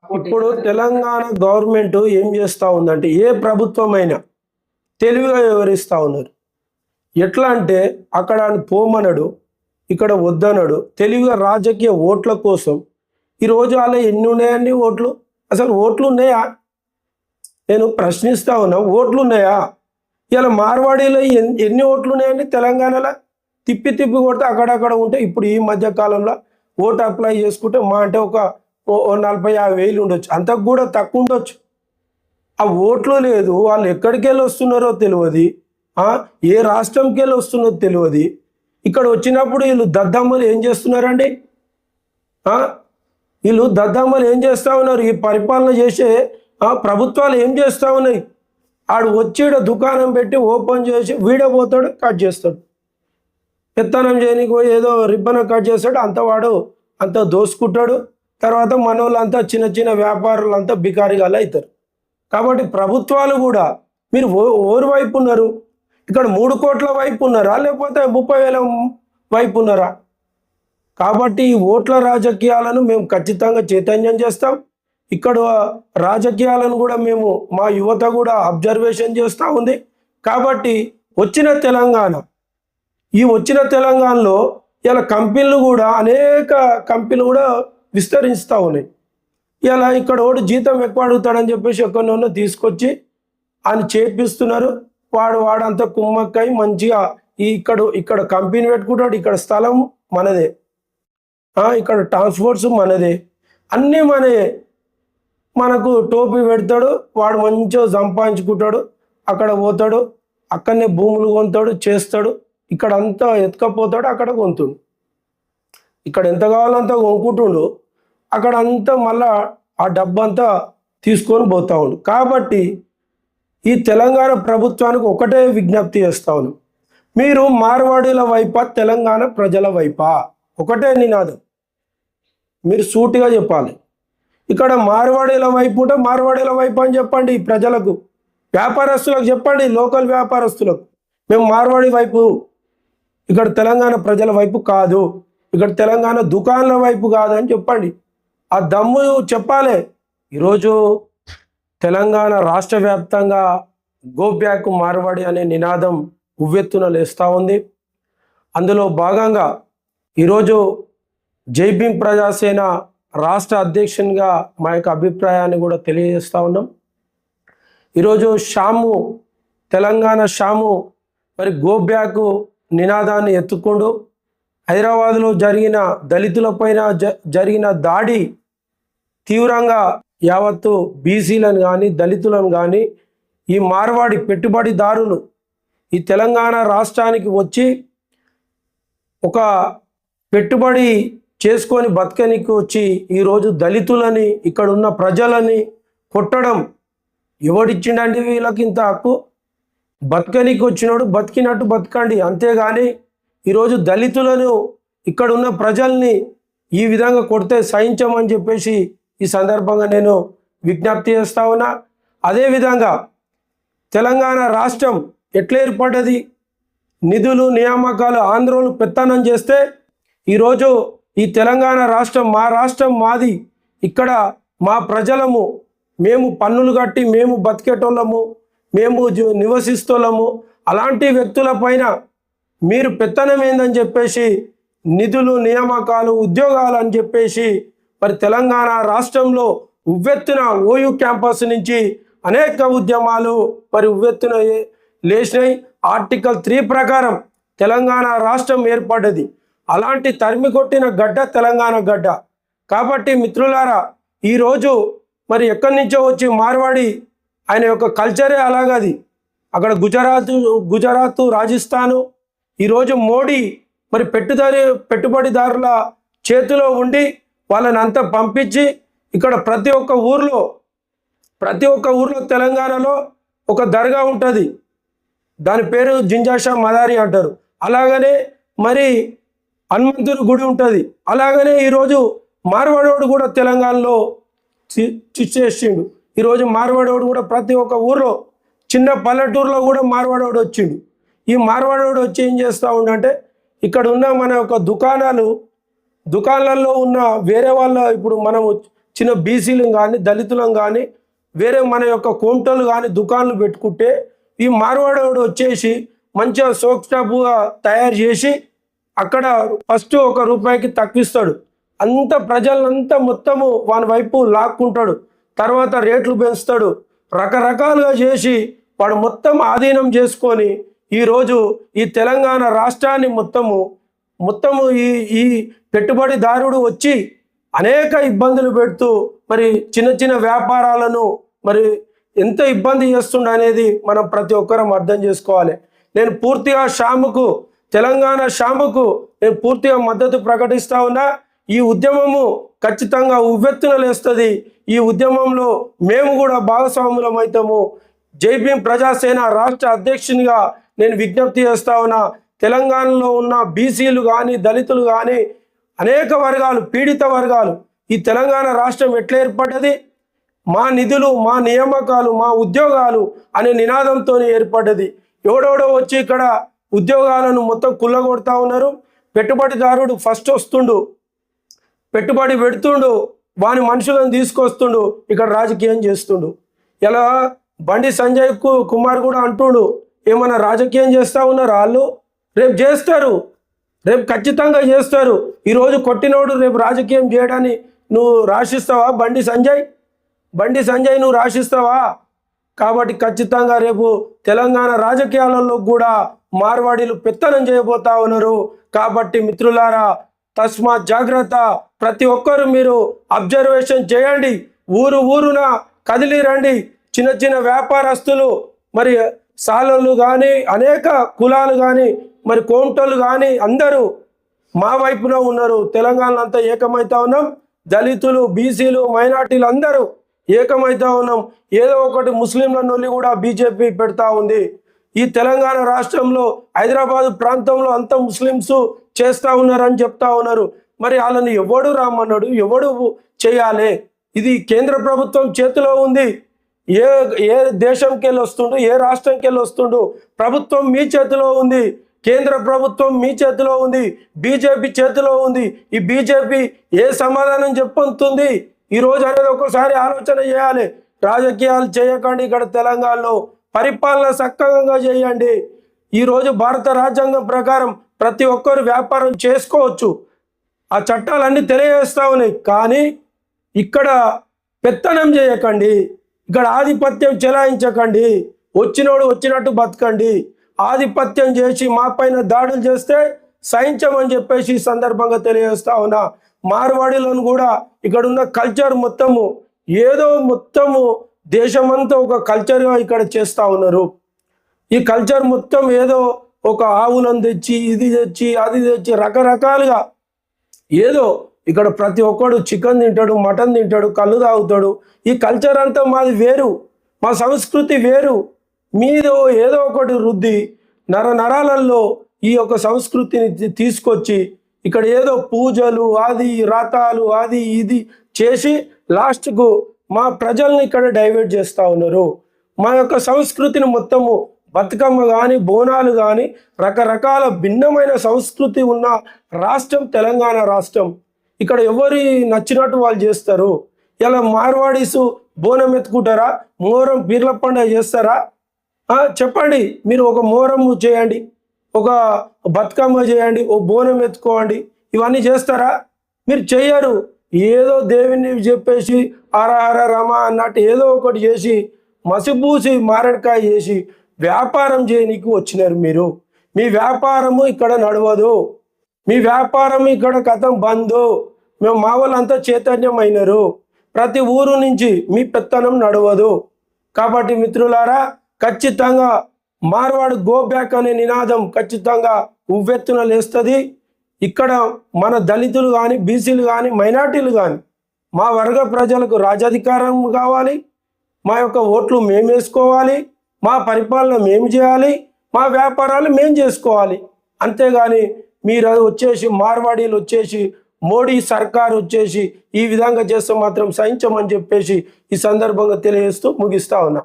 ఇప్పుడు తెలంగాణ గవర్నమెంట్ ఏం చేస్తూ ఉందంటే ఏ ప్రభుత్వమైనా తెలివిగా వివరిస్తూ ఉన్నారు. ఎట్లా అంటే అక్కడ పోమనడు, ఇక్కడ వద్దనడు. తెలివిగా రాజకీయ ఓట్ల కోసం ఈరోజు అలా ఎన్ని ఉన్నాయండి ఓట్లు? అసలు ఓట్లు ఉన్నాయా? నేను ప్రశ్నిస్తా ఉన్నా, ఓట్లు ఉన్నాయా? ఇలా మార్వాడీలో ఎన్ని ఓట్లు ఉన్నాయండి తెలంగాణలో? తిప్పి తిప్పి కొడితే అక్కడక్కడ ఉంటే ఇప్పుడు ఈ మధ్య కాలంలో ఓటు అప్లై చేసుకుంటే మా అంటే ఒక 40,000-50,000 ఉండొచ్చు, అంతకు కూడా తక్కువ ఉండొచ్చు. ఆ ఓట్లు లేదు, వాళ్ళు ఎక్కడికి వెళ్ళి వస్తున్నారో తెలియదు, ఏ రాష్ట్రంకి వెళ్ళి వస్తున్నారో తెలియదు. ఇక్కడ వచ్చినప్పుడు వీళ్ళు దద్దమ్మలు ఏం చేస్తున్నారండి? వీళ్ళు దద్దమ్మలు ఏం చేస్తూ ఉన్నారు? ఈ పరిపాలన చేసే ప్రభుత్వాలు ఏం చేస్తూ ఉన్నాయి? ఆడు వచ్చి దుకాణం పెట్టి ఓపెన్ చేసి వీడపోతాడు, కట్ చేస్తాడు. పెత్తనం చేయనికి పోయి ఏదో రిబ్బన్ కట్ చేస్తాడు, అంత వాడు అంత దోసుకుంటాడు. తర్వాత మనోళ్ళంతా చిన్న చిన్న వ్యాపారులంతా బికారిగాలు అవుతారు. కాబట్టి ప్రభుత్వాలు కూడా మీరు ఓరు వైపు ఉన్నారు? ఇక్కడ 3 కోట్ల వైపు ఉన్నారా, లేకపోతే 30,000 వైపు ఉన్నారా? కాబట్టి ఈ ఓట్ల రాజకీయాలను మేము ఖచ్చితంగా చైతన్యం చేస్తాం. ఇక్కడ రాజకీయాలను కూడా మేము మా యువత కూడా అబ్జర్వేషన్ చేస్తూ ఉంది. కాబట్టి వచ్చిన తెలంగాణలో ఇలా కంపెనీలు కూడా అనేక కంపెనీలు కూడా విస్తరిస్తూ ఉన్నాయి. ఇలా ఇక్కడ ఒకటి జీతం ఎక్కువ అడుగుతాడని చెప్పేసి ఎక్కడో తీసుకొచ్చి ఆయన చేపిస్తున్నారు. వాడంతా కుమ్మక్కై మంచిగా ఇక్కడ కంపెనీ పెట్టుకుంటాడు, ఇక్కడ స్థలం మనదే, ఇక్కడ ట్రాన్స్పోర్ట్స్ మనదే, అన్నీ మనదే. మనకు టోపీ పెడతాడు, వాడు మంచిగా సంపాదించుకుంటాడు, అక్కడ పోతాడు, అక్కడనే భూములు కొంటాడు, చేస్తాడు. ఇక్కడ అంతా ఎత్తుకపోతాడు, అక్కడ కొంతుడు. ఇక్కడ ఎంత కావాలంతా కొనుక్కుంటుండు, అక్కడ అంతా మళ్ళా ఆ డబ్బంతా తీసుకొని పోతా ఉండు. కాబట్టి ఈ తెలంగాణ ప్రభుత్వానికి ఒకటే విజ్ఞప్తి చేస్తా ఉన్నాం, మీరు మార్వాడీల వైపా తెలంగాణ ప్రజల వైపా? ఒకటే నినాదం, మీరు సూటిగా చెప్పాలి. ఇక్కడ మార్వాడీల వైపు ఉంటే మార్వాడీల వైపు అని చెప్పండి ప్రజలకు, వ్యాపారస్తులకు చెప్పండి, లోకల్ వ్యాపారస్తులకు మేము మార్వాడి వైపు, ఇక్కడ తెలంగాణ ప్రజల వైపు కాదు, ఇక్కడ తెలంగాణ దుకాణాల వైపు కాదని చెప్పండి. ఆ దమ్ము చెప్పాలి. ఈరోజు తెలంగాణ రాష్ట్ర వ్యాప్తంగా గో బ్యాక్ మార్వాడి అనే నినాదం ఉవ్వెత్తున లేస్తూ ఉంది. అందులో భాగంగా ఈరోజు జై భీమ్ ప్రజాసేన రాష్ట్ర అధ్యక్షునిగా మా యొక్క అభిప్రాయాన్ని కూడా తెలియజేస్తూ ఉన్నాం. ఈరోజు తెలంగాణ షాము మరి గో బ్యాక్ నినాదాన్ని ఎత్తుకుంటూ హైదరాబాద్లో జరిగిన దళితులపైన జరిగిన దాడి తీవ్రంగా యావత్తు బీసీలను కానీ దళితులను కానీ ఈ మార్వాడి పెట్టుబడిదారులు ఈ తెలంగాణ రాష్ట్రానికి వచ్చి ఒక పెట్టుబడి చేసుకొని బతకనికి వచ్చి ఈరోజు దళితులని ఇక్కడ ఉన్న ప్రజలని కొట్టడం ఎవడిచ్చిండండి వీళ్ళకి ఇంత హక్కు? బతకనికి వచ్చినోడు బతికినట్టు బతకండి, అంతేగాని ఈరోజు దళితులను ఇక్కడ ఉన్న ప్రజల్ని ఈ విధంగా కొడితే సహించమని చెప్పేసి ఈ సందర్భంగా నేను విజ్ఞప్తి చేస్తా ఉన్నా. అదేవిధంగా తెలంగాణ రాష్ట్రం ఎట్లా ఏర్పడ్డది? నిధులు నియామకాలు ఆంధ్రోలు పెత్తనం చేస్తే ఈరోజు ఈ తెలంగాణ రాష్ట్రం మా రాష్ట్రం మాది, ఇక్కడ మా ప్రజలము, మేము పన్నులు కట్టి మేము బతికేటోళ్ళము, మేము నివసిస్తోళ్ళము, అలాంటి వ్యక్తుల పైన మీరు పెత్తనం ఏందని చెప్పేసి నిధులు నియామకాలు ఉద్యోగాలు అని చెప్పేసి మరి తెలంగాణ రాష్ట్రంలో ఉవ్వెత్తున ఓయూ క్యాంపస్ నుంచి అనేక ఉద్యమాలు మరి ఉవ్వెత్తున లేచినాయి. ఆర్టికల్ 3 ప్రకారం తెలంగాణ రాష్ట్రం ఏర్పడ్డది. అలాంటి తరిమి కొట్టిన గడ్డ తెలంగాణ గడ్డ. కాబట్టి మిత్రులారా, ఈరోజు మరి ఎక్కడి నుంచో వచ్చి మార్వాడి ఆయన యొక్క కల్చరే అలాగది. అక్కడ గుజరాత్ రాజస్థాను ఈరోజు మోడీ మరి పెట్టుబడిదారుల చేతిలో ఉండి వాళ్ళని అంతా పంపించి ఇక్కడ ప్రతి ఒక్క ఊర్లో తెలంగాణలో ఒక దర్గా ఉంటుంది, దాని పేరు జింజాషా మదారి అంటారు. అలాగనే మరి హనుమంతుడి గుడి ఉంటుంది. అలాగనే ఈరోజు మార్వాడోడు కూడా తెలంగాణలో చేసిండు. ఈరోజు మార్వాడోడు కూడా ప్రతి ఒక్క ఊర్లో చిన్న పల్లెటూరులో కూడా మార్వాడోడు వచ్చిండు. ఈ మార్వాడోడు వచ్చి ఏం చేస్తూ ఉండంటే ఇక్కడ ఉన్న మన యొక్క దుకాణాలలో ఉన్న వేరే వాళ్ళ ఇప్పుడు మనము చిన్న బీసీలను కానీ దళితులను కానీ వేరే మన యొక్క కోమటోళ్ళు కానీ దుకాణాలు పెట్టుకుంటే ఈ మార్వాడోడు వచ్చేసి మంచిగా సోక్ షాపుగా తయారు చేసి అక్కడ ఫస్ట్ ₹1 తక్కువిస్తాడు. అంత ప్రజలంతా మొత్తము వాని వైపు లాక్కుంటాడు. తర్వాత రేట్లు పెంచుతాడు. రకరకాలుగా చేసి వాడు మొత్తం ఆధీనం చేసుకొని ఈరోజు ఈ తెలంగాణ రాష్ట్రాన్ని మొత్తము ఈ పెట్టుబడిదారుడు వచ్చి అనేక ఇబ్బందులు పెడుతూ మరి చిన్న చిన్న వ్యాపారాలను మరి ఎంత ఇబ్బంది చేస్తుండ అనేది మనం ప్రతి ఒక్కరం అర్థం చేసుకోవాలి. నేను పూర్తిగా తెలంగాణ శ్యాముకు నేను పూర్తిగా మద్దతు ప్రకటిస్తా ఉన్నా. ఈ ఉద్యమము ఖచ్చితంగా ఉవ్వెత్తున లేస్తుంది. ఈ ఉద్యమంలో మేము కూడా భాగస్వాములం అవుతాము. జై భీమ్ ప్రజాసేన రాష్ట్ర అధ్యక్షునిగా నేను విజ్ఞప్తి చేస్తా ఉన్నా. తెలంగాణలో ఉన్న బీసీలు కానీ దళితులు కానీ అనేక వర్గాలు పీడిత వర్గాలు ఈ తెలంగాణ రాష్ట్రం ఎట్లా ఏర్పడ్డది? మా నిధులు, మా నియామకాలు, మా ఉద్యోగాలు అనే నినాదంతో ఏర్పడ్డది. ఎవడెవడో వచ్చి ఇక్కడ ఉద్యోగాలను మొత్తం కుల్లగొడతా ఉన్నారు. పెట్టుబడిదారుడు ఫస్ట్ వస్తుండు, పెట్టుబడి పెడుతుండు, వాని మనుషులను తీసుకొస్తుండు, ఇక్కడ రాజకీయం చేస్తుండు. ఇలా బండి సంజయ్ కుమార్ కూడా అంటుండు, ఏమన్నా రాజకీయం చేస్తూ ఉన్నారు వాళ్ళు? రేపు చేస్తారు, రేపు ఖచ్చితంగా చేస్తారు. ఈరోజు కొట్టినోడు రేపు రాజకీయం చేయడాన్ని నువ్వు రాసిస్తావా? బండి సంజయ్ నువ్వు రాసిస్తావా? కాబట్టి ఖచ్చితంగా రేపు తెలంగాణ రాజకీయాలలో కూడా మార్వాడీలు పెత్తనం చేయబోతా ఉన్నారు. కాబట్టి మిత్రులారా, తస్మాత్ జాగ్రత్త. ప్రతి ఒక్కరు మీరు అబ్జర్వేషన్ చేయండి. ఊరున కదిలి రండి. చిన్న చిన్న వ్యాపారస్తులు, మరి సాలలు కానీ అనేక కులాలు కానీ మరి కోమటోళ్ళు కానీ అందరూ మా వైపున ఉన్నారు. తెలంగాణ అంతా ఏకమైతా ఉన్నాం. దళితులు, బీసీలు, మైనార్టీలు అందరూ ఏకమైతా ఉన్నాం. ఏదో ఒకటి ముస్లింల నొల్లి కూడా బీజేపీ పెడతా ఉంది. ఈ తెలంగాణ రాష్ట్రంలో హైదరాబాద్ ప్రాంతంలో అంతా ముస్లిమ్స్ చేస్తూ ఉన్నారని చెప్తా ఉన్నారు. మరి వాళ్ళని ఎవడు రామన్నాడు? ఎవడు చేయాలి? ఇది కేంద్ర ప్రభుత్వం చేతిలో ఉంది. ఏ దేశంకి వెళ్ళి వస్తుండు, ఏ రాష్ట్రంకి వెళ్ళి వస్తుండు? ప్రభుత్వం మీ చేతిలో ఉంది. కేంద్ర ప్రభుత్వం మీ చేతిలో ఉంది. బీజేపీ చేతిలో ఉంది. ఈ బీజేపీ ఏ సమాధానం చెప్పొస్తుంది ఈరోజు అనేది ఒకసారి ఆలోచన చేయాలి. రాజకీయాలు చేయకండి. ఇక్కడ తెలంగాణలో పరిపాలన సక్రమంగా చేయండి. ఈరోజు భారత రాజ్యాంగం ప్రకారం ప్రతి ఒక్కరు వ్యాపారం చేసుకోవచ్చు. ఆ చట్టాలన్నీ తెలియజేస్తూ ఉన్నాయి. కానీ ఇక్కడ పెత్తనం చేయకండి, ఇక్కడ ఆధిపత్యం చెలాయించకండి. వచ్చినోడు వచ్చినట్టు బతకండి. ఆధిపత్యం చేసి మా పైన దాడులు చేస్తే సహించమని చెప్పేసి ఈ సందర్భంగా తెలియజేస్తా ఉన్నా. మార్వాడీలను కూడా ఇక్కడ ఉన్న కల్చర్ మొత్తము దేశమంతా ఒక కల్చర్గా ఇక్కడ చేస్తూ ఉన్నారు. ఈ కల్చర్ మొత్తం ఏదో ఒక ఆవులను తెచ్చి ఇది తెచ్చి అది తెచ్చి రకరకాలుగా ఏదో ఇక్కడ ప్రతి ఒక్కడు చికెన్ తింటాడు, మటన్ తింటాడు, కళ్ళు తాగుతాడు. ఈ కల్చర్ అంతా మాది వేరు, మా సంస్కృతి వేరు. మీదో ఏదో ఒకటి రుద్ది నరాలలో ఈ యొక్క సంస్కృతిని తీసుకొచ్చి ఇక్కడ ఏదో పూజలు అది రథాలు అది ఇది చేసి లాస్ట్కు మా ప్రజల్ని ఇక్కడ డైవర్ట్ చేస్తూ ఉన్నారు. మా యొక్క సంస్కృతిని మొత్తము బతుకమ్మ కానీ బోనాలు కానీ రకరకాల భిన్నమైన సంస్కృతి ఉన్న రాష్ట్రం తెలంగాణ రాష్ట్రం. ఇక్కడ ఎవరి నచ్చినట్టు వాళ్ళు చేస్తారు. ఇలా మార్వాడీసు బోనం ఎత్తుకుంటారా? మోహరం పీర్ల పండుగ చేస్తారా? చెప్పండి. మీరు ఒక మోహరం చేయండి, ఒక బతుకమ్మ చేయండి, ఓ బోనం ఎత్తుకోండి. ఇవన్నీ చేస్తారా? మీరు చెయ్యరు. ఏదో దేవుని చెప్పేసి హర రమ అన్నట్టు ఏదో ఒకటి చేసి మసిపూసి మారడికాయ చేసి వ్యాపారం చేయనీకి వచ్చినారు మీరు. మీ వ్యాపారము ఇక్కడ నడవదు. మీ వ్యాపారం ఇక్కడ కథం బందు. మా వాళ్ళంతా చైతన్యమైనరు. ప్రతి ఊరు నుంచి మీ పెత్తనం నడవదు. కాబట్టి మిత్రులారా, ఖచ్చితంగా మార్వాడు గో బ్యాక్ అనే నినాదం ఖచ్చితంగా ఉవ్వెత్తున లేస్తుంది. ఇక్కడ మన దళితులు కానీ బీసీలు కానీ మైనార్టీలు కానీ మా వర్గ ప్రజలకు రాజాధికారం కావాలి. మా యొక్క ఓట్లు మేము వేసుకోవాలి. మా పరిపాలన మేము చేయాలి. మా వ్యాపారాలు మేము చేసుకోవాలి. అంతేగాని మీరు వచ్చేసి మార్వాడీలు వచ్చేసి మోడీ సర్కార్ వచ్చేసి ఈ విధంగా చేస్తే మాత్రం సహించమని చెప్పేసి ఈ సందర్భంగా తెలియజేస్తూ ముగిస్తా ఉన్నా.